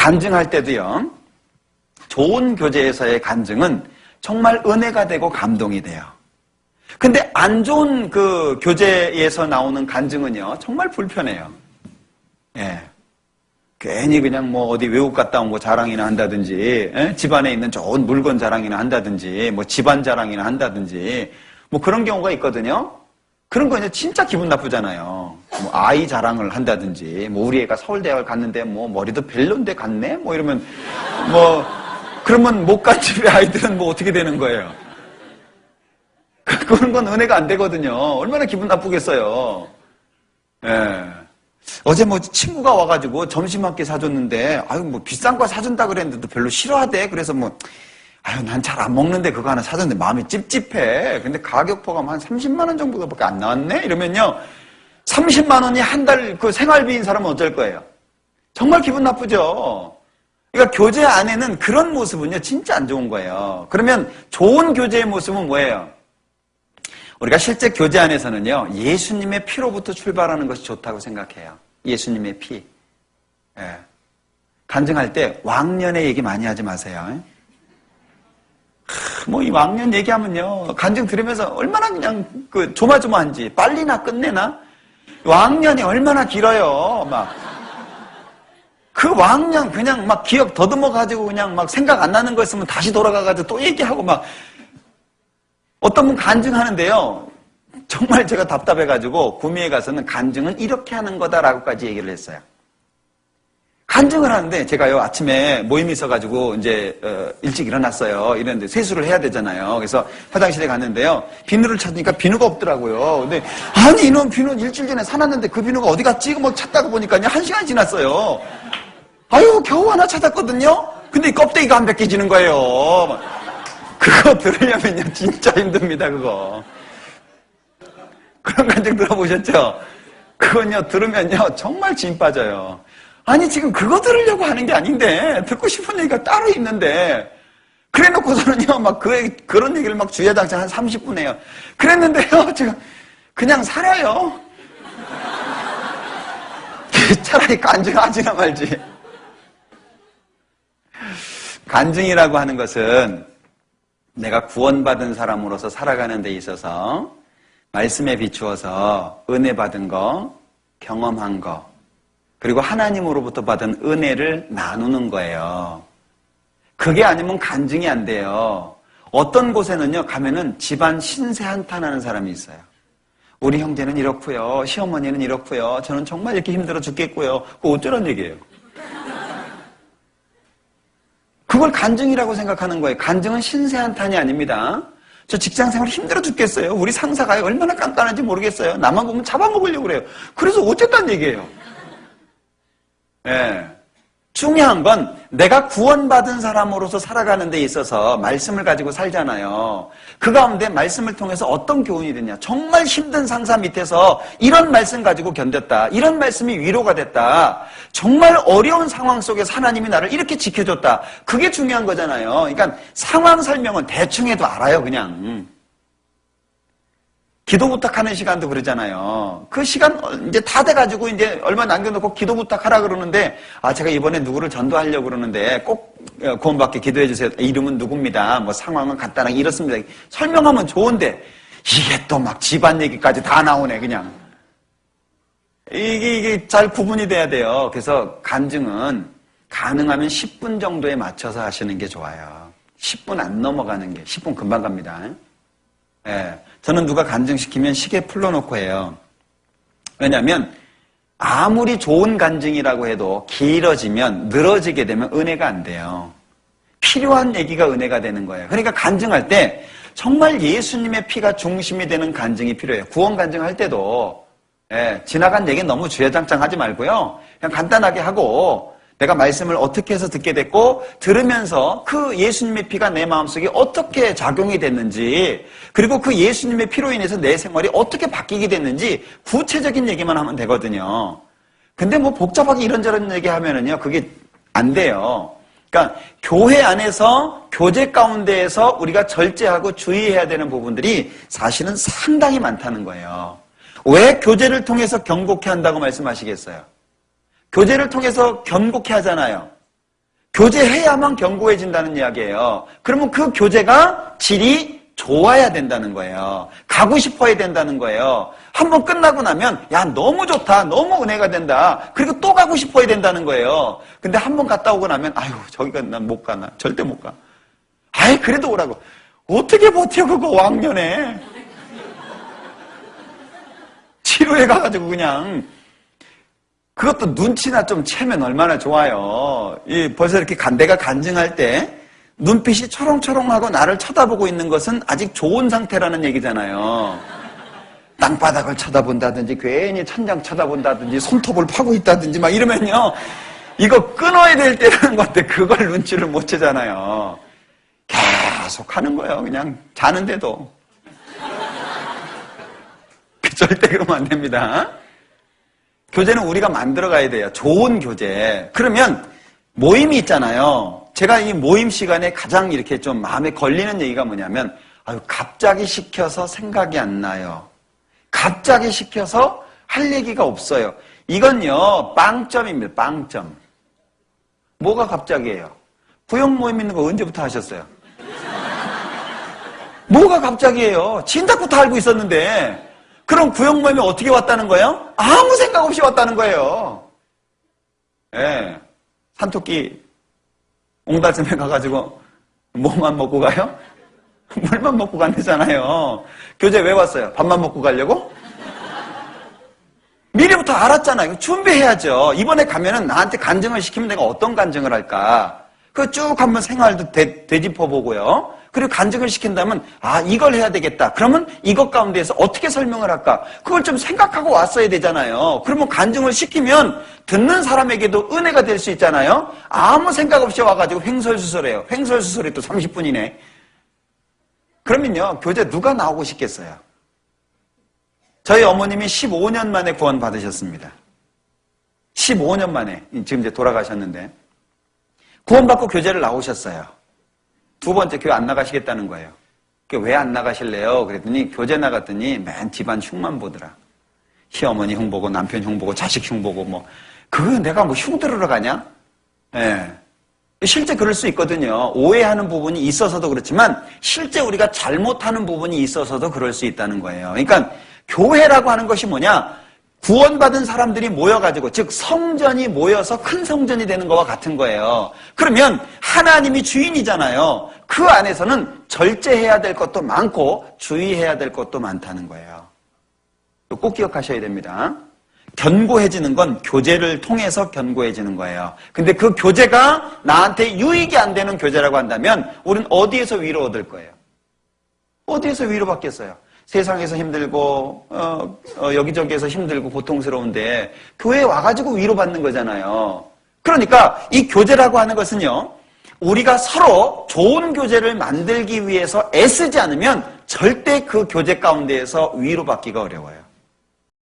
간증할 때도요, 좋은 교제에서의 간증은 정말 은혜가 되고 감동이 돼요. 근데 안 좋은 그 교제에서 나오는 간증은요, 정말 불편해요. 예. 괜히 그냥 뭐 어디 외국 갔다 온 거 자랑이나 한다든지, 집안에 있는 좋은 물건 자랑이나 한다든지, 뭐 집안 자랑이나 한다든지, 뭐 그런 경우가 있거든요. 그런 거 이제 진짜 기분 나쁘잖아요. 뭐 아이 자랑을 한다든지, 뭐 우리 애가 서울대학을 갔는데 뭐 머리도 별론데 갔네? 뭐 이러면, 그러면 못 간 집의 아이들은 뭐 어떻게 되는 거예요? 그런 건 은혜가 안 되거든요. 얼마나 기분 나쁘겠어요. 예. 어제 뭐 친구가 와가지고 점심 한 끼 사줬는데, 뭐 비싼 거 사준다 그랬는데도 별로 싫어하대. 그래서 난 잘 안 먹는데 그거 하나 사줬는데 마음이 찝찝해. 근데 가격 포함 한 30만 원 정도밖에 안 나왔네? 이러면요. 30만 원이 한 달 그 생활비인 사람은 어쩔 거예요? 정말 기분 나쁘죠? 그러니까 교제 안에는 그런 모습은요, 진짜 안 좋은 거예요. 그러면 좋은 교제의 모습은 뭐예요? 우리가 실제 교제 안에서는요, 예수님의 피로부터 출발하는 것이 좋다고 생각해요. 예수님의 피. 예. 간증할 때 왕년의 얘기 많이 하지 마세요. 이 왕년 얘기하면요, 간증 들으면서 얼마나 그냥 조마조마한지, 빨리나 끝내나? 왕년이 얼마나 길어요, 그 왕년 그냥 기억 더듬어가지고 그냥 생각 안 나는 거 있으면 다시 돌아가가지고 또 얘기하고 어떤 분 간증하는데요, 정말 제가 답답해가지고 구미에 가서는 간증은 이렇게 하는 거다라고까지 얘기를 했어요. 간증을 하는데 제가요, 아침에 모임이 있어가지고 이제 일찍 일어났어요. 이랬는데 세수를 해야 되잖아요. 그래서 화장실에 갔는데요, 비누를 찾으니까 비누가 없더라고요. 근데 아니 이놈 비누 일주일 전에 사놨는데 그 비누가 어디 갔지? 찾다가 보니까요, 1시간이 지났어요. 겨우 하나 찾았거든요. 근데 이 껍데기가 안 벗겨지는 거예요. 그거 들으려면요, 진짜 힘듭니다, 그거. 그런 간증 들어보셨죠? 그건요, 들으면요, 정말 진 빠져요. 아니, 지금 그거 들으려고 하는 게 아닌데, 듣고 싶은 얘기가 따로 있는데, 그래 놓고서는요, 그런 얘기를 주야장창 한 30분 해요. 그랬는데요, 지금, 그냥 살아요. 차라리 간증하지나 말지. 간증이라고 하는 것은 내가 구원받은 사람으로서 살아가는 데 있어서 말씀에 비추어서 은혜 받은 거, 경험한 거, 그리고 하나님으로부터 받은 은혜를 나누는 거예요. 그게 아니면 간증이 안 돼요. 어떤 곳에는요, 가면은 집안 신세 한탄하는 사람이 있어요. 우리 형제는 이렇고요, 시어머니는 이렇고요, 저는 정말 이렇게 힘들어 죽겠고요. 그거 어쩌란 얘기예요? 그걸 간증이라고 생각하는 거예요. 간증은 신세 한탄이 아닙니다. 저 직장생활 힘들어 죽겠어요. 우리 상사가 얼마나 깐깐한지 모르겠어요. 나만 보면 잡아먹으려고 그래요. 그래서 어쨌다는 얘기예요. 예. 중요한 건 내가 구원받은 사람으로서 살아가는 데 있어서 말씀을 가지고 살잖아요. 그 가운데 말씀을 통해서 어떤 교훈이 됐냐. 정말 힘든 상사 밑에서 이런 말씀 가지고 견뎠다. 이런 말씀이 위로가 됐다. 정말 어려운 상황 속에서 하나님이 나를 이렇게 지켜줬다. 그게 중요한 거잖아요. 그러니까 상황 설명은 대충 해도 알아요, 그냥. 기도 부탁하는 시간도 그러잖아요. 그 시간 이제 다 돼가지고 이제 얼마 남겨놓고 기도 부탁하라 그러는데, 제가 이번에 누구를 전도하려고 그러는데 꼭 구원받게 기도해 주세요. 이름은 누굽니다. 상황은 간단하게 이렇습니다. 설명하면 좋은데 이게 또 집안 얘기까지 다 나오네, 그냥. 이게 잘 구분이 돼야 돼요. 그래서 간증은 가능하면 10분 정도에 맞춰서 하시는 게 좋아요. 10분 안 넘어가는 게, 10분 금방 갑니다. 예. 저는 누가 간증시키면 시계 풀러놓고 해요. 왜냐하면 아무리 좋은 간증이라고 해도 길어지면, 늘어지게 되면 은혜가 안 돼요. 필요한 얘기가 은혜가 되는 거예요. 그러니까 간증할 때 정말 예수님의 피가 중심이 되는 간증이 필요해요. 구원 간증할 때도 지나간 얘기 너무 주야장창 하지 말고요. 그냥 간단하게 하고, 내가 말씀을 어떻게 해서 듣게 됐고, 들으면서 그 예수님의 피가 내 마음속에 어떻게 작용이 됐는지, 그리고 그 예수님의 피로 인해서 내 생활이 어떻게 바뀌게 됐는지 구체적인 얘기만 하면 되거든요. 근데 복잡하게 이런저런 얘기하면은요, 그게 안 돼요. 그러니까 교회 안에서, 교제 가운데에서 우리가 절제하고 주의해야 되는 부분들이 사실은 상당히 많다는 거예요. 왜 교제를 통해서 경고케 한다고 말씀하시겠어요? 교제를 통해서 견고케 하잖아요. 교제해야만 견고해진다는 이야기예요. 그러면 그 교제가 질이 좋아야 된다는 거예요. 가고 싶어야 된다는 거예요. 한번 끝나고 나면 야 너무 좋다, 너무 은혜가 된다. 그리고 또 가고 싶어야 된다는 거예요. 근데 한번 갔다 오고 나면 아유 저기가 난 못 가, 나 절대 못 가. 아이 그래도 오라고. 어떻게 버텨 그거 왕년에. 치료해 가가지고 그냥 그것도 눈치나 좀 채면 얼마나 좋아요. 벌써 이렇게 내가 간증할 때 눈빛이 초롱초롱하고 나를 쳐다보고 있는 것은 아직 좋은 상태라는 얘기잖아요. 땅바닥을 쳐다본다든지 괜히 천장 쳐다본다든지 손톱을 파고 있다든지 막 이러면요. 이거 끊어야 될 때라는 건데 그걸 눈치를 못 채잖아요. 계속 하는 거예요. 그냥 자는데도. 절대 그러면 안 됩니다. 교제는 우리가 만들어 가야 돼요. 좋은 교제. 그러면 모임이 있잖아요. 제가 이 모임 시간에 가장 이렇게 좀 마음에 걸리는 얘기가 뭐냐면 아유 갑자기 시켜서 생각이 안 나요. 갑자기 시켜서 할 얘기가 없어요. 이건요 빵점입니다. 빵점. 뭐가 갑자기예요? 구역 모임 있는 거 언제부터 하셨어요? 뭐가 갑자기예요? 진작부터 알고 있었는데 그럼 구역 모임에 어떻게 왔다는 거예요? 아무 생각 없이 왔다는 거예요. 예. 산토끼 옹달샘에 가가지고 뭐만 먹고 가요? 물만 먹고 간대잖아요. 교제 왜 왔어요? 밥만 먹고 가려고? 미리부터 알았잖아요. 준비해야죠. 이번에 가면은 나한테 간증을 시키면 내가 어떤 간증을 할까? 그거 쭉 한번 생활도 되짚어보고요. 그리고 간증을 시킨다면 아 이걸 해야 되겠다. 그러면 이것 가운데에서 어떻게 설명을 할까? 그걸 좀 생각하고 왔어야 되잖아요. 그러면 간증을 시키면 듣는 사람에게도 은혜가 될 수 있잖아요. 아무 생각 없이 와가지고 횡설수설해요. 횡설수설이 또 30분이네. 그러면요 교제 누가 나오고 싶겠어요? 저희 어머님이 15년 만에 구원 받으셨습니다. 15년 만에 지금 이제 돌아가셨는데 구원받고 교제를 나오셨어요. 두 번째 교회 안 나가시겠다는 거예요. 왜 안 나가실래요? 그랬더니 교제 나갔더니 맨 집안 흉만 보더라. 시어머니 흉 보고 남편 흉 보고 자식 흉 보고 뭐 그거 내가 뭐 흉 들으러 가냐? 예. 실제 그럴 수 있거든요. 오해하는 부분이 있어서도 그렇지만 실제 우리가 잘못하는 부분이 있어서도 그럴 수 있다는 거예요. 그러니까 교회라고 하는 것이 뭐냐? 구원받은 사람들이 모여가지고 즉 성전이 모여서 큰 성전이 되는 것과 같은 거예요. 그러면 하나님이 주인이잖아요. 그 안에서는 절제해야 될 것도 많고 주의해야 될 것도 많다는 거예요. 꼭 기억하셔야 됩니다. 견고해지는 건 교제를 통해서 견고해지는 거예요. 근데 그 교제가 나한테 유익이 안 되는 교제라고 한다면 우리는 어디에서 위로 얻을 거예요? 어디에서 위로받겠어요? 세상에서 힘들고 여기저기에서 힘들고 고통스러운데 교회에 와가지고 위로받는 거잖아요. 그러니까 이 교제라고 하는 것은요. 우리가 서로 좋은 교제를 만들기 위해서 애쓰지 않으면 절대 그 교제 가운데에서 위로받기가 어려워요.